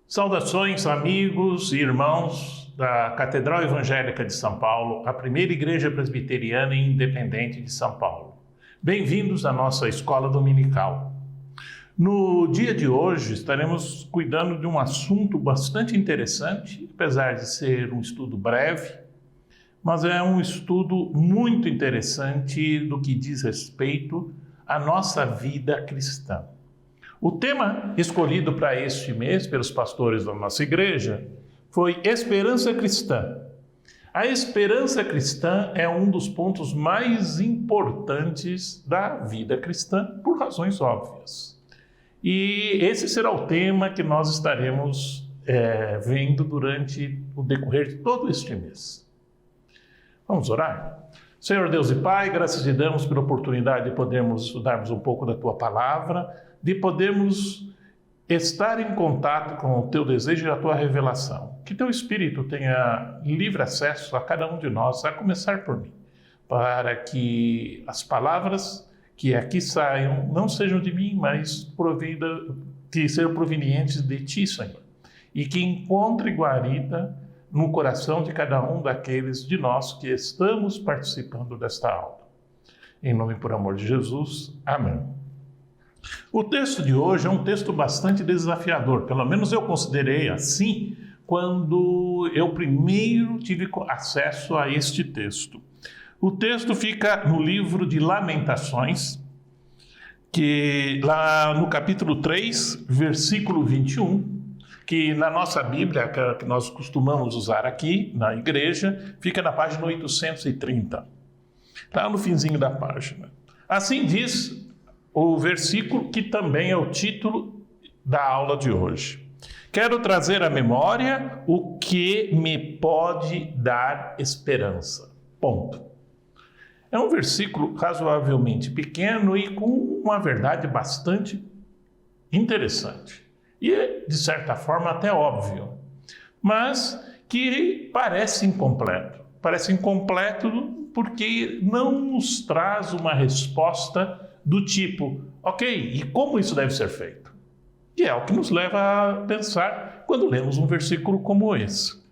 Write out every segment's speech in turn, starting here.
Saudações, amigos e irmãos da Catedral Evangélica de São Paulo, a primeira igreja presbiteriana e independente de São Paulo. Bem-vindos à nossa escola dominical. No dia de hoje estaremos cuidando de um assunto bastante interessante, apesar de ser um estudo breve, mas é um estudo muito interessante do que diz respeito à nossa vida cristã. O tema escolhido para este mês pelos pastores da nossa igreja foi Esperança Cristã. A esperança cristã é um dos pontos mais importantes da vida cristã, por razões óbvias. E esse será o tema que nós estaremos vendo durante o decorrer de todo este mês. Vamos orar? Senhor Deus e Pai, graças te damos pela oportunidade de podermos estudarmos um pouco da Tua Palavra, de podermos estar em contato com o Teu desejo e a Tua revelação. Que Teu Espírito tenha livre acesso a cada um de nós, a começar por mim, para que as palavras que aqui saiam não sejam de mim, mas que sejam provenientes de Ti, Senhor, e que encontre guarida no coração de cada um daqueles de nós que estamos participando desta aula. Em nome e por amor de Jesus, amém. O texto de hoje é um texto bastante desafiador, pelo menos eu considerei assim quando eu primeiro tive acesso a este texto. O texto fica no livro de Lamentações, que lá no capítulo 3, versículo 21, que na nossa Bíblia, que nós costumamos usar aqui na igreja, fica na página 830, lá no finzinho da página. Assim diz o versículo que também é o título da aula de hoje. Quero trazer à memória o que me pode dar esperança. Ponto. É um versículo razoavelmente pequeno e com uma verdade bastante interessante. E, de certa forma, até óbvio, mas que parece incompleto. Parece incompleto porque não nos traz uma resposta do tipo, ok, e como isso deve ser feito? Que é o que nos leva a pensar quando lemos um versículo como esse.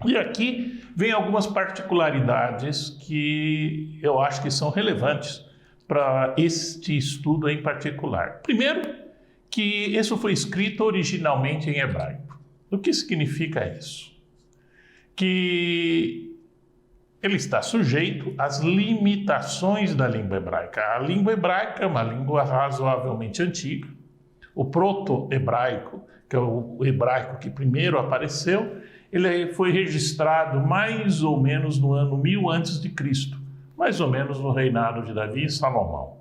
E aqui vem algumas particularidades que eu acho que são relevantes para este estudo em particular. Primeiro, que isso foi escrito originalmente em hebraico. O que significa isso? Que ele está sujeito às limitações da língua hebraica. A língua hebraica é uma língua razoavelmente antiga. O proto-hebraico, que é o hebraico que primeiro apareceu, ele foi registrado mais ou menos no ano 1000 a.C., mais ou menos no reinado de Davi e Salomão.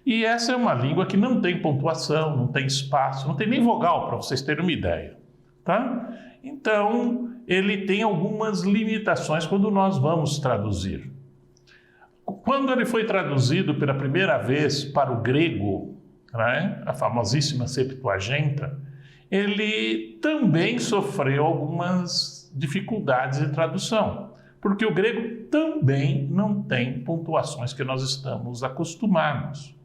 E essa é uma língua que não tem pontuação, não tem espaço, não tem nem vogal, para vocês terem uma ideia, tá? Então, ele tem algumas limitações quando nós vamos traduzir. Quando ele foi traduzido pela primeira vez para o grego, né, a famosíssima Septuaginta, ele também sofreu algumas dificuldades de tradução, porque o grego também não tem pontuações que nós estamos acostumados.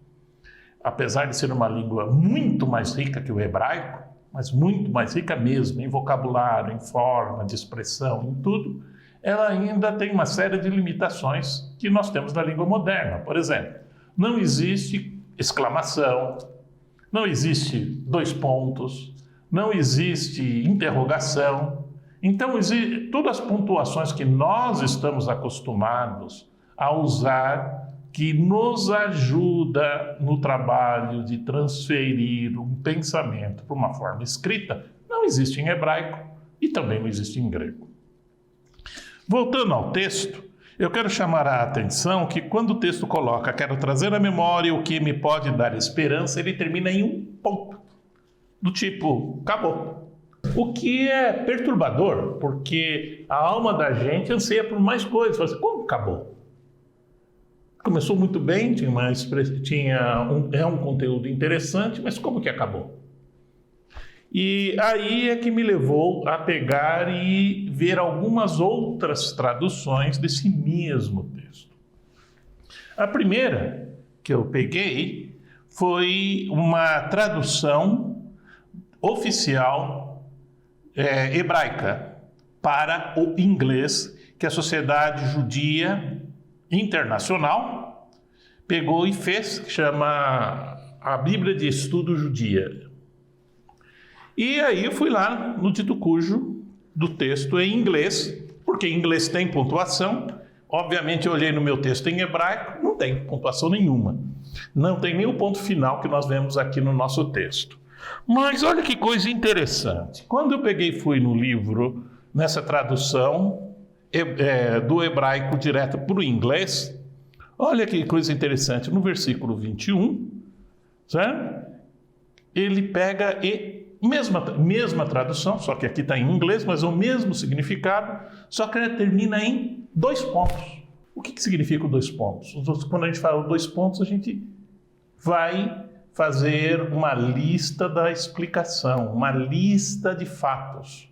Apesar de ser uma língua muito mais rica que o hebraico, mas muito mais rica mesmo, em vocabulário, em forma de expressão, em tudo, ela ainda tem uma série de limitações que nós temos na língua moderna. Por exemplo, não existe exclamação, não existe dois pontos, não existe interrogação. Então, todas as pontuações que nós estamos acostumados a usar, que nos ajuda no trabalho de transferir um pensamento para uma forma escrita, não existe em hebraico e também não existe em grego. Voltando ao texto, eu quero chamar a atenção que quando o texto coloca quero trazer à memória o que me pode dar esperança, ele termina em um ponto, do tipo, acabou. O que é perturbador, porque a alma da gente anseia por mais coisas. Fala assim, como acabou? Começou muito bem, é um conteúdo interessante, mas como que acabou? E aí é que me levou a pegar e ver algumas outras traduções desse mesmo texto. A primeira que eu peguei foi uma tradução oficial hebraica para o inglês, que a Sociedade Judia Internacional pegou e fez, que chama a Bíblia de Estudo Judia. E aí eu fui lá no dito cujo do texto em inglês, porque em inglês tem pontuação. Obviamente eu olhei no meu texto em hebraico, não tem pontuação nenhuma. Não tem nem o ponto final que nós vemos aqui no nosso texto. Mas olha que coisa interessante. Quando eu peguei e fui no livro, nessa tradução do hebraico direto para o inglês, olha que coisa interessante. No versículo 21, certo? Ele pega mesma tradução, só que aqui está em inglês, mas o mesmo significado, só que ela termina em 2 pontos. O que significa 2 pontos? Quando a gente fala 2 pontos, a gente vai fazer uma lista da explicação, uma lista de fatos.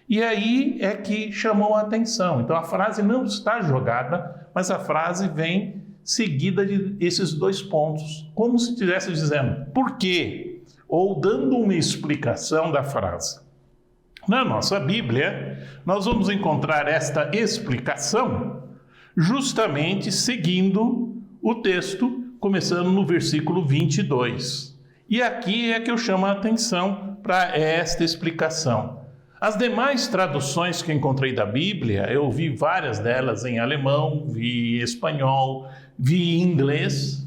E aí é que chamou a atenção. Então a frase não está jogada, mas a frase vem seguida de esses 2 pontos, como se estivesse dizendo por quê? Ou dando uma explicação da frase. Na nossa Bíblia, nós vamos encontrar esta explicação justamente seguindo o texto, começando no versículo 22. E aqui é que eu chamo a atenção para esta explicação. As demais traduções que encontrei da Bíblia, eu vi várias delas em alemão, vi em espanhol, vi em inglês.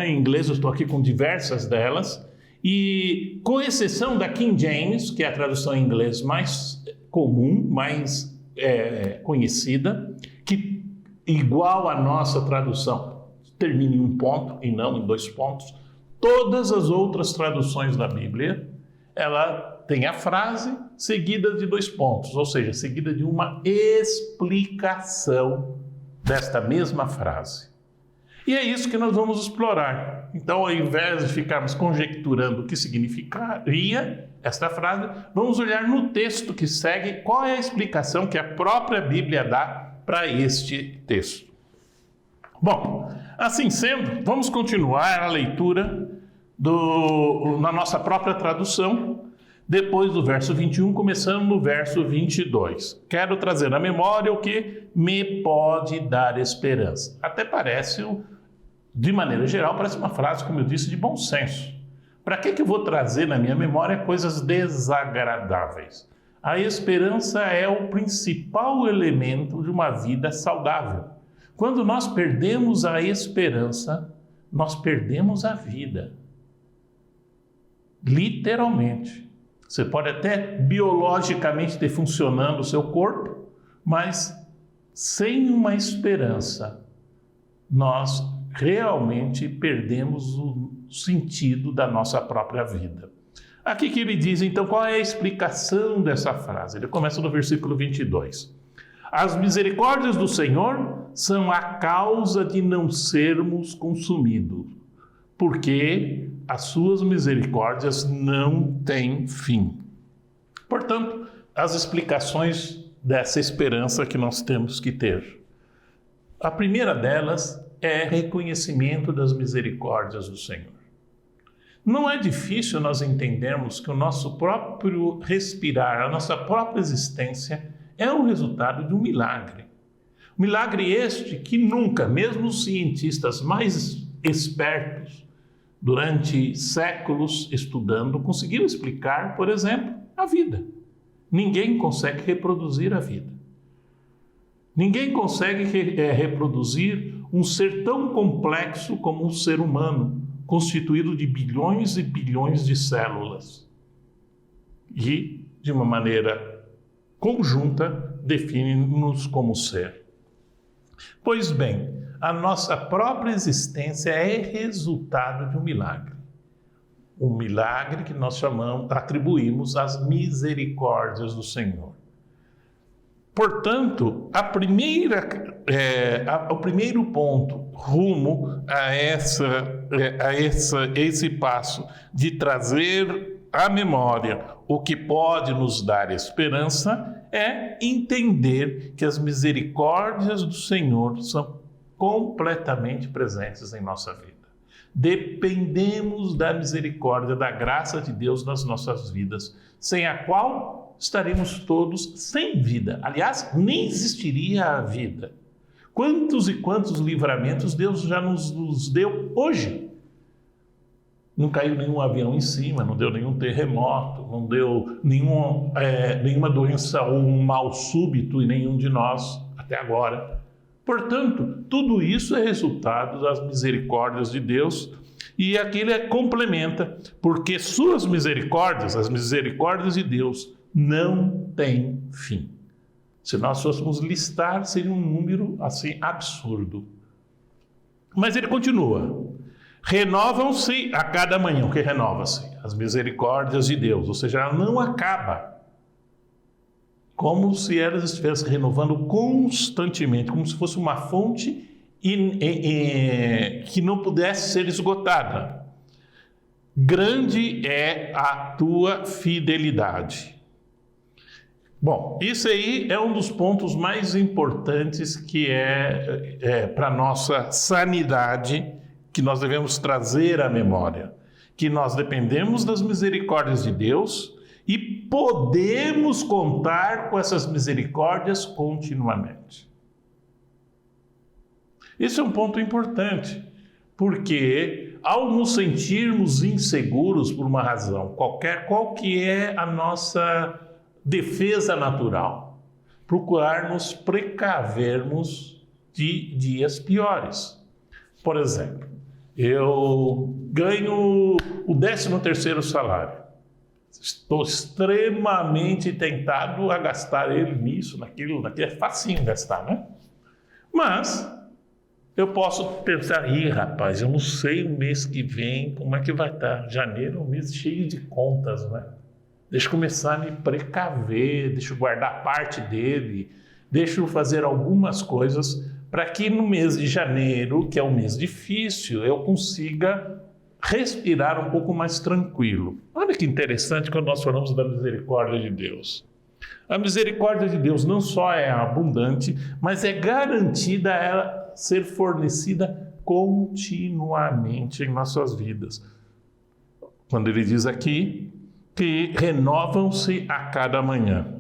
Em inglês eu estou aqui com diversas delas. E com exceção da King James, que é a tradução em inglês mais comum, mais conhecida, que igual à nossa tradução, termina em 1 ponto e não em 2 pontos. Todas as outras traduções da Bíblia, ela tem a frase seguida de 2 pontos, ou seja, seguida de uma explicação desta mesma frase. E é isso que nós vamos explorar. Então, ao invés de ficarmos conjecturando o que significaria esta frase, vamos olhar no texto que segue qual é a explicação que a própria Bíblia dá para este texto. Bom, assim sendo, vamos continuar a leitura na nossa própria tradução, depois do verso 21, começando no verso 22. Quero trazer à memória o que me pode dar esperança. Até parece, de maneira geral, parece uma frase, como eu disse, de bom senso. Para que eu vou trazer na minha memória coisas desagradáveis? A esperança é o principal elemento de uma vida saudável. Quando nós perdemos a esperança, nós perdemos a vida. Literalmente. Você pode até biologicamente ter funcionando o seu corpo, mas sem uma esperança, nós realmente perdemos o sentido da nossa própria vida. Aqui que ele diz, então, qual é a explicação dessa frase? Ele começa no versículo 22. As misericórdias do Senhor são a causa de não sermos consumidos, porque as suas misericórdias não têm fim. Portanto, as explicações dessa esperança que nós temos que ter. A primeira delas é reconhecimento das misericórdias do Senhor. Não é difícil nós entendermos que o nosso próprio respirar, a nossa própria existência é o resultado de um milagre. Milagre este que nunca, mesmo os cientistas mais espertos, durante séculos estudando, conseguiram explicar, por exemplo, a vida. Ninguém consegue reproduzir a vida. Ninguém consegue reproduzir um ser tão complexo como um ser humano, constituído de bilhões e bilhões de células. E, de uma maneira conjunta, define-nos como ser. Pois bem, a nossa própria existência é resultado de um milagre. Um milagre que nós atribuímos às misericórdias do Senhor. Portanto, o primeiro ponto rumo a esse passo de trazer a memória, o que pode nos dar esperança é entender que as misericórdias do Senhor são completamente presentes em nossa vida. Dependemos da misericórdia, da graça de Deus nas nossas vidas, sem a qual estaremos todos sem vida. Aliás, nem existiria a vida. Quantos e quantos livramentos Deus já nos deu hoje? Não caiu nenhum avião em cima, não deu nenhum terremoto, não deu nenhuma doença ou um mal súbito em nenhum de nós até agora. Portanto, tudo isso é resultado das misericórdias de Deus e aqui ele complementa, porque suas misericórdias, as misericórdias de Deus, não têm fim. Se nós fôssemos listar, seria um número assim absurdo. Mas ele continua. Renovam-se a cada manhã. O que renova-se? As misericórdias de Deus, ou seja, ela não acaba. Como se elas estivessem renovando constantemente, como se fosse uma fonte que não pudesse ser esgotada. Grande é a tua fidelidade. Bom, isso aí é um dos pontos mais importantes que para a nossa sanidade, que nós devemos trazer à memória, que nós dependemos das misericórdias de Deus e podemos contar com essas misericórdias continuamente. Esse é um ponto importante, porque ao nos sentirmos inseguros por uma razão qualquer, qual que é a nossa defesa natural? Procurar nos precavermos de dias piores. Por exemplo, eu ganho o 13º salário. Estou extremamente tentado a gastar ele nisso, naquilo. É facinho gastar, né? Mas eu posso pensar, rapaz, eu não sei o mês que vem, como é que vai estar. Janeiro é um mês cheio de contas, né? Deixa eu começar a me precaver, deixa eu guardar parte dele, deixa eu fazer algumas coisas para que no mês de janeiro, que é um mês difícil, eu consiga respirar um pouco mais tranquilo. Olha que interessante quando nós falamos da misericórdia de Deus. A misericórdia de Deus não só é abundante, mas é garantida ela ser fornecida continuamente em nossas vidas. Quando ele diz aqui que renovam-se a cada manhã.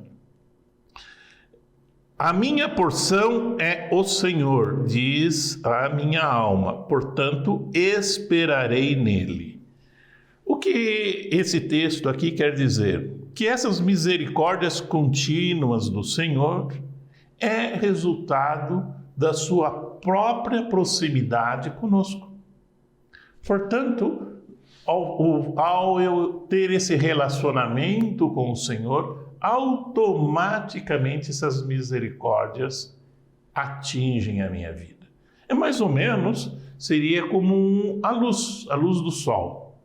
A minha porção é o Senhor, diz a minha alma, portanto esperarei nele. O que esse texto aqui quer dizer? Que essas misericórdias contínuas do Senhor é resultado da sua própria proximidade conosco. Portanto, ao eu ter esse relacionamento com o Senhor, automaticamente essas misericórdias atingem a minha vida. É mais ou menos, seria como a luz do sol.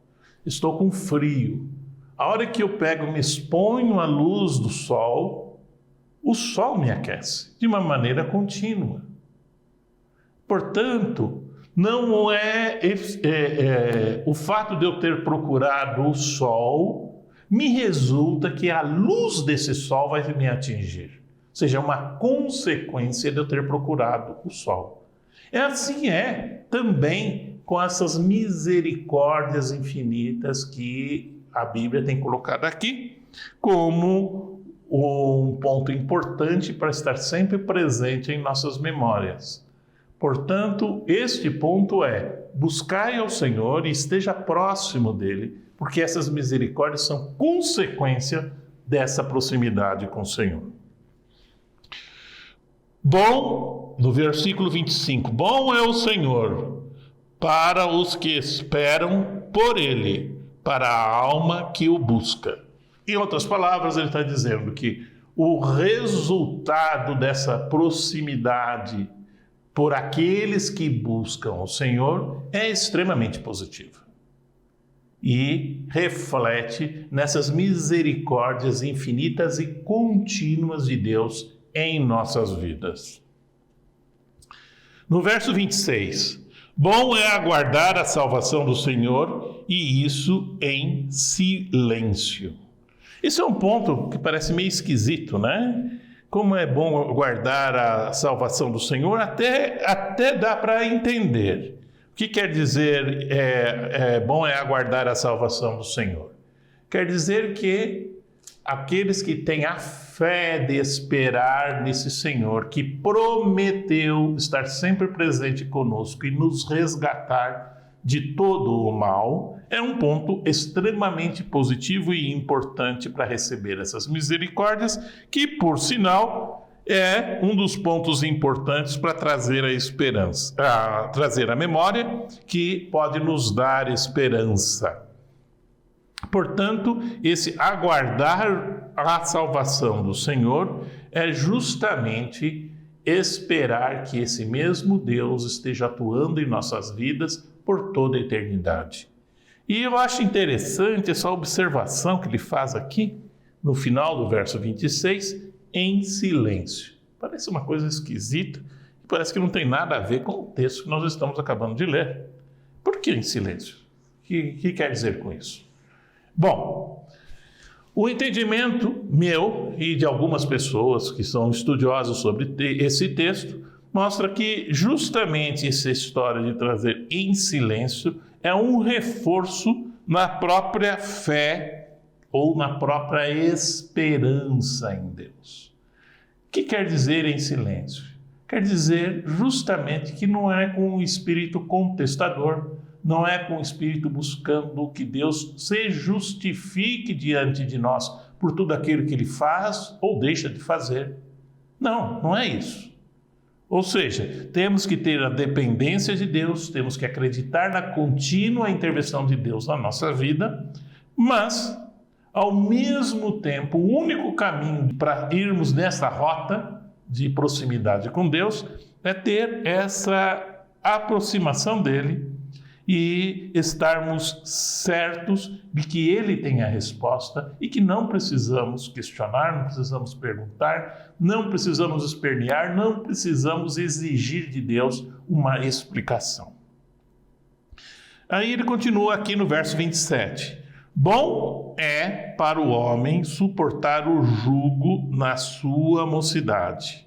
Estou com frio. A hora que eu me exponho à luz do sol, o sol me aquece de uma maneira contínua. Portanto, não é o fato de eu ter procurado o sol me resulta que a luz desse sol vai me atingir. Ou seja, é uma consequência de eu ter procurado o sol. Assim também com essas misericórdias infinitas que a Bíblia tem colocado aqui como um ponto importante para estar sempre presente em nossas memórias. Portanto, este ponto é: buscai ao Senhor e esteja próximo dele, porque essas misericórdias são consequência dessa proximidade com o Senhor. Bom, no versículo 25, bom é o Senhor para os que esperam por ele, para a alma que o busca. Em outras palavras, ele está dizendo que o resultado dessa proximidade por aqueles que buscam o Senhor é extremamente positivo. E reflete nessas misericórdias infinitas e contínuas de Deus em nossas vidas. No verso 26, bom é aguardar a salvação do Senhor e isso em silêncio. Esse é um ponto que parece meio esquisito, né? Como é bom guardar a salvação do Senhor, até dá para entender. O que quer dizer bom é aguardar a salvação do Senhor? Quer dizer que aqueles que têm a fé de esperar nesse Senhor, que prometeu estar sempre presente conosco e nos resgatar de todo o mal, é um ponto extremamente positivo e importante para receber essas misericórdias, que, por sinal, é um dos pontos importantes para trazer a esperança, trazer a memória, que pode nos dar esperança. Portanto, esse aguardar a salvação do Senhor é justamente esperar que esse mesmo Deus esteja atuando em nossas vidas por toda a eternidade. E eu acho interessante essa observação que ele faz aqui, no final do verso 26, em silêncio. Parece uma coisa esquisita, e parece que não tem nada a ver com o texto que nós estamos acabando de ler. Por que em silêncio? O que quer dizer com isso? Bom, o entendimento meu e de algumas pessoas que são estudiosos sobre esse texto mostra que justamente essa história de trazer em silêncio é um reforço na própria fé ou na própria esperança em Deus. O que quer dizer em silêncio? Quer dizer justamente que não é com um espírito contestador, não é com o espírito buscando que Deus se justifique diante de nós por tudo aquilo que Ele faz ou deixa de fazer. Não é isso. Ou seja, temos que ter a dependência de Deus, temos que acreditar na contínua intervenção de Deus na nossa vida, mas, ao mesmo tempo, o único caminho para irmos nessa rota de proximidade com Deus é ter essa aproximação dEle e estarmos certos de que Ele tem a resposta e que não precisamos questionar, não precisamos perguntar, não precisamos espernear, não precisamos exigir de Deus uma explicação. Aí ele continua aqui no verso 27. Bom é para o homem suportar o jugo na sua mocidade.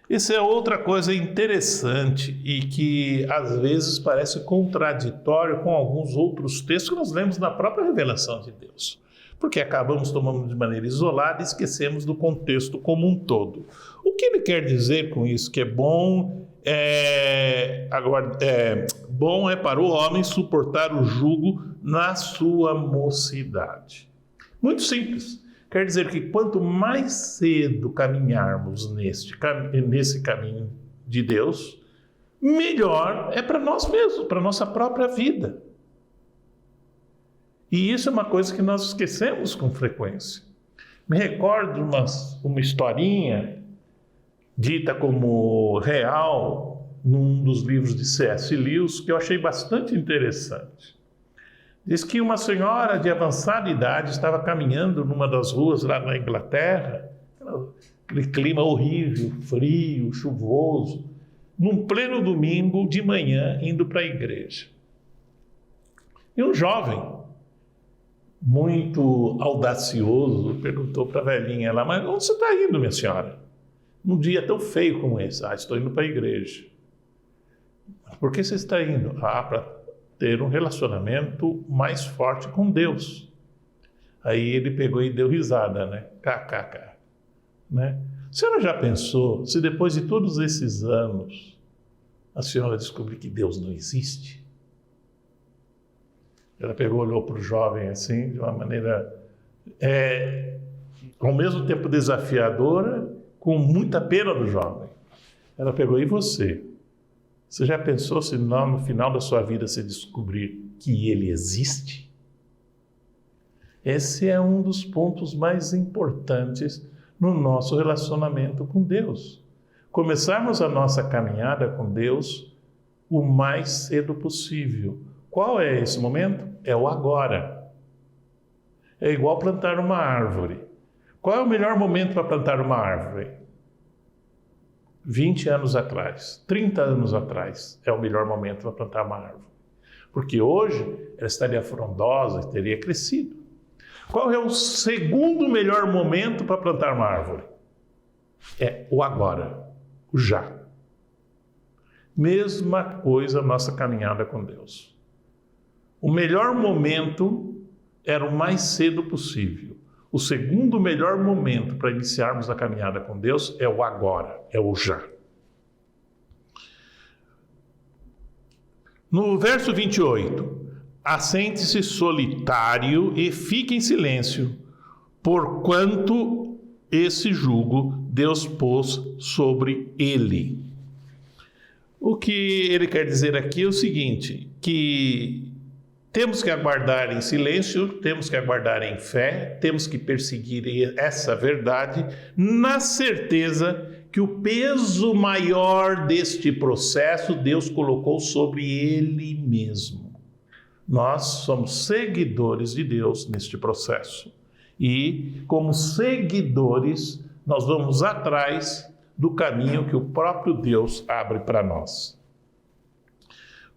Essa é outra coisa interessante e que às vezes parece contraditório com alguns outros textos que nós lemos na própria revelação de Deus. Porque acabamos tomando de maneira isolada e esquecemos do contexto como um todo. O que ele quer dizer com isso? Que bom é para o homem suportar o jugo na sua mocidade. Muito simples. Quer dizer que quanto mais cedo caminharmos nesse caminho de Deus, melhor é para nós mesmos, para a nossa própria vida. E isso é uma coisa que nós esquecemos com frequência. Me recordo de uma historinha dita como real num dos livros de C.S. Lewis, que eu achei bastante interessante. Diz que uma senhora de avançada idade estava caminhando numa das ruas lá na Inglaterra, aquele clima horrível, frio, chuvoso, num pleno domingo de manhã, indo para a igreja. E um jovem, muito audacioso, perguntou para a velhinha lá, mas onde você está indo, minha senhora? Num dia tão feio como esse. Estou indo para a igreja. Por que você está indo? Para ter um relacionamento mais forte com Deus. Aí ele pegou e deu risada, né? KKK. Né? A senhora já pensou se depois de todos esses anos a senhora descobrir que Deus não existe? Ela pegou, olhou para o jovem assim, de uma maneira ao mesmo tempo desafiadora, com muita pena do jovem. Ela pegou, e você? Você já pensou se no final da sua vida você descobrir que Ele existe? Esse é um dos pontos mais importantes no nosso relacionamento com Deus. Começarmos a nossa caminhada com Deus o mais cedo possível. Qual é esse momento? É o agora. É igual plantar uma árvore. Qual é o melhor momento para plantar uma árvore? 20 anos atrás, 30 anos atrás é o melhor momento para plantar uma árvore. porque hoje ela estaria frondosa e teria crescido. Qual é o segundo melhor momento para plantar uma árvore? É o agora, o já. Mesma coisa a nossa caminhada com Deus. O melhor momento era o mais cedo possível. O segundo melhor momento para iniciarmos a caminhada com Deus é o agora, é o já. No verso 28, assente-se solitário e fique em silêncio, porquanto esse jugo Deus pôs sobre ele. O que ele quer dizer aqui é o seguinte, que temos que aguardar em silêncio, temos que aguardar em fé, temos que perseguir essa verdade, na certeza que o peso maior deste processo Deus colocou sobre Ele mesmo. Nós somos seguidores de Deus neste processo. E, como seguidores, nós vamos atrás do caminho que o próprio Deus abre para nós.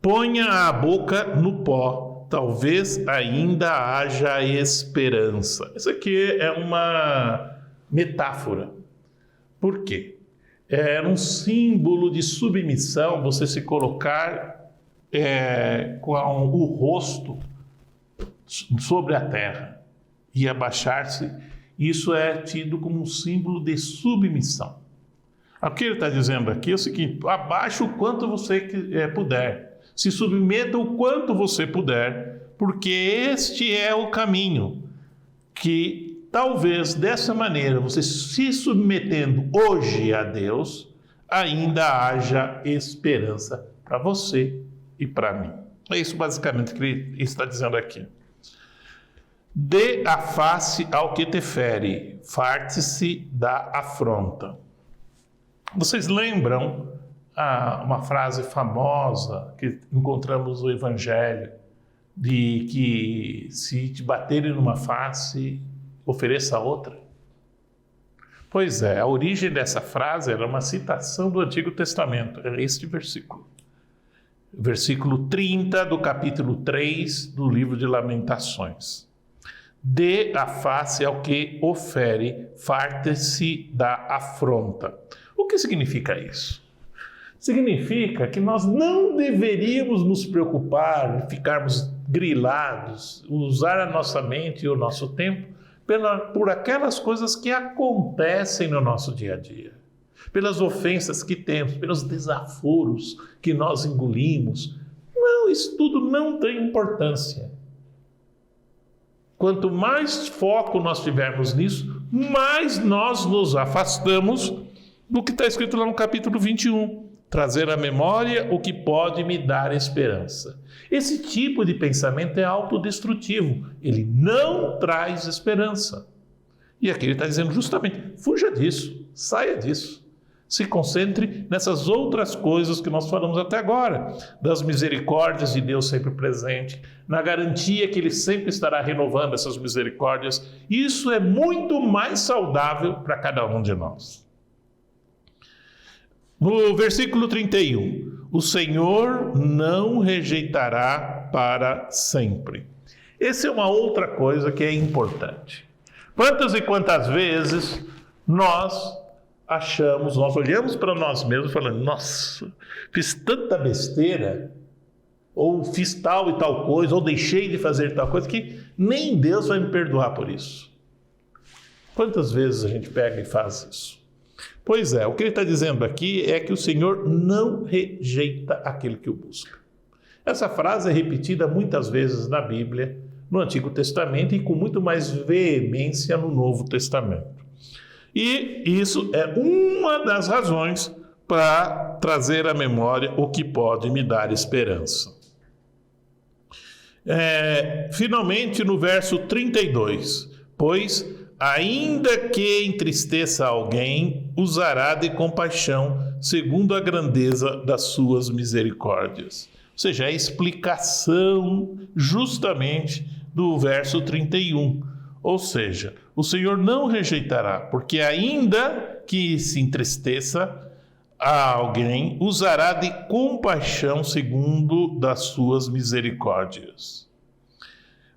Ponha a boca no pó, talvez ainda haja esperança. Isso aqui é uma metáfora. Por quê? É um símbolo de submissão você se colocar com o rosto sobre a terra e abaixar-se. Isso é tido como um símbolo de submissão. O que ele está dizendo aqui é o seguinte: abaixe o quanto você puder, se submeta o quanto você puder, porque este é o caminho que talvez dessa maneira, você se submetendo hoje a Deus, ainda haja esperança para você e para mim. É isso basicamente que ele está dizendo aqui. Dê a face ao que te fere, farte-se da afronta. Vocês lembram uma frase famosa que encontramos no Evangelho, de que se te baterem numa face, ofereça outra? Pois é, a origem dessa frase era uma citação do Antigo Testamento, era este versículo. Versículo 30 do capítulo 3 do livro de Lamentações. Dê a face ao que ofere, farte-se da afronta. O que significa isso? Significa que nós não deveríamos nos preocupar, ficarmos grilados, usar a nossa mente e o nosso tempo por aquelas coisas que acontecem no nosso dia a dia, pelas ofensas que temos, pelos desaforos que nós engolimos. Não, isso tudo não tem importância. Quanto mais foco nós tivermos nisso, mais nós nos afastamos do que está escrito lá no capítulo 21. Trazer à memória o que pode me dar esperança. Esse tipo de pensamento é autodestrutivo. Ele não traz esperança. E aqui ele está dizendo justamente, fuja disso, saia disso. Se concentre nessas outras coisas que nós falamos até agora, das misericórdias de Deus sempre presente, na garantia que Ele sempre estará renovando essas misericórdias. Isso é muito mais saudável para cada um de nós. No versículo 31, o Senhor não rejeitará para sempre. Essa é uma outra coisa que é importante. Quantas e quantas vezes nós olhamos para nós mesmos falando, nossa, fiz tanta besteira, ou fiz tal e tal coisa, ou deixei de fazer tal coisa, que nem Deus vai me perdoar por isso. Quantas vezes a gente pega e faz isso? Pois é, o que ele está dizendo aqui é que o Senhor não rejeita aquele que o busca. Essa frase é repetida muitas vezes na Bíblia, no Antigo Testamento e com muito mais veemência no Novo Testamento. E isso é uma das razões para trazer à memória o que pode me dar esperança. Finalmente, no verso 32, pois ainda que entristeça alguém, usará de compaixão, segundo a grandeza das suas misericórdias. Ou seja, é a explicação justamente do verso 31. Ou seja, o Senhor não rejeitará, porque ainda que se entristeça, a alguém, usará de compaixão segundo das suas misericórdias.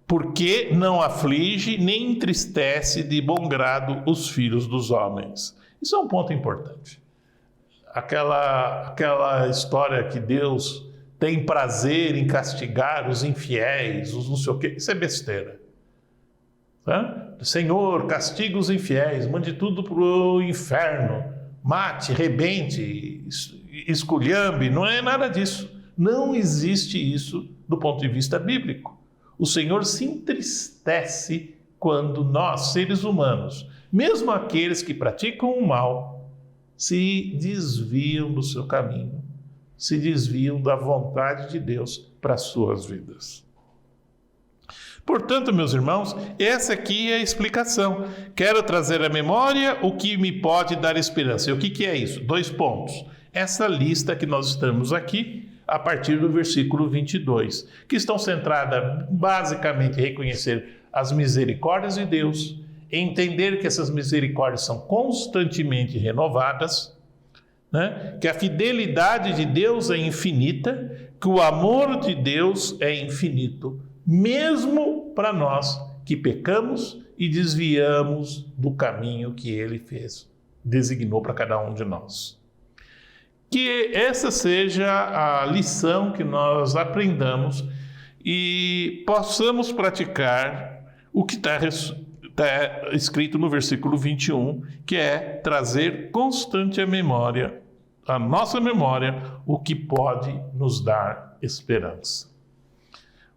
Porque não aflige nem entristece de bom grado os filhos dos homens. Isso é um ponto importante. Aquela história que Deus tem prazer em castigar os infiéis, os não sei o quê, isso é besteira. Senhor, castiga os infiéis, mande tudo para o inferno, mate, rebente, esculhambe, não é nada disso. Não existe isso do ponto de vista bíblico. O Senhor se entristece quando nós, seres humanos, mesmo aqueles que praticam o mal, se desviam do seu caminho, se desviam da vontade de Deus para as suas vidas. Portanto, meus irmãos, essa aqui é a explicação. Quero trazer à memória o que me pode dar esperança. E o que é isso? 2 pontos. Essa lista que nós estamos aqui, a partir do versículo 22, que estão centradas basicamente em reconhecer as misericórdias de Deus, entender que essas misericórdias são constantemente renovadas, né? Que a fidelidade de Deus é infinita, que o amor de Deus é infinito, mesmo para nós que pecamos e desviamos do caminho que Ele fez, designou para cada um de nós. Que essa seja a lição que nós aprendamos e possamos praticar o que está escrito no versículo 21, que é trazer constante à nossa memória, o que pode nos dar esperança.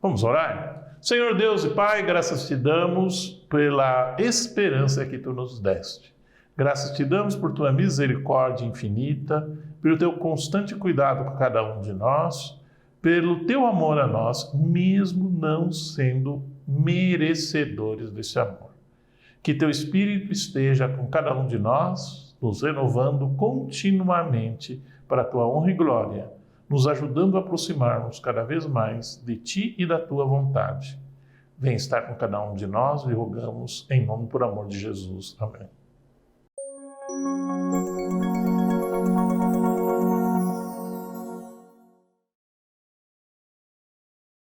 Vamos orar? Senhor Deus e Pai, graças te damos pela esperança que tu nos deste. Graças te damos por tua misericórdia infinita, pelo teu constante cuidado com cada um de nós, pelo teu amor a nós, mesmo não sendo merecedores desse amor. Que teu Espírito esteja com cada um de nós, nos renovando continuamente para a tua honra e glória, nos ajudando a aproximarmos cada vez mais de ti e da tua vontade. Vem estar com cada um de nós, lhe rogamos, em nome e por amor de Jesus. Amém.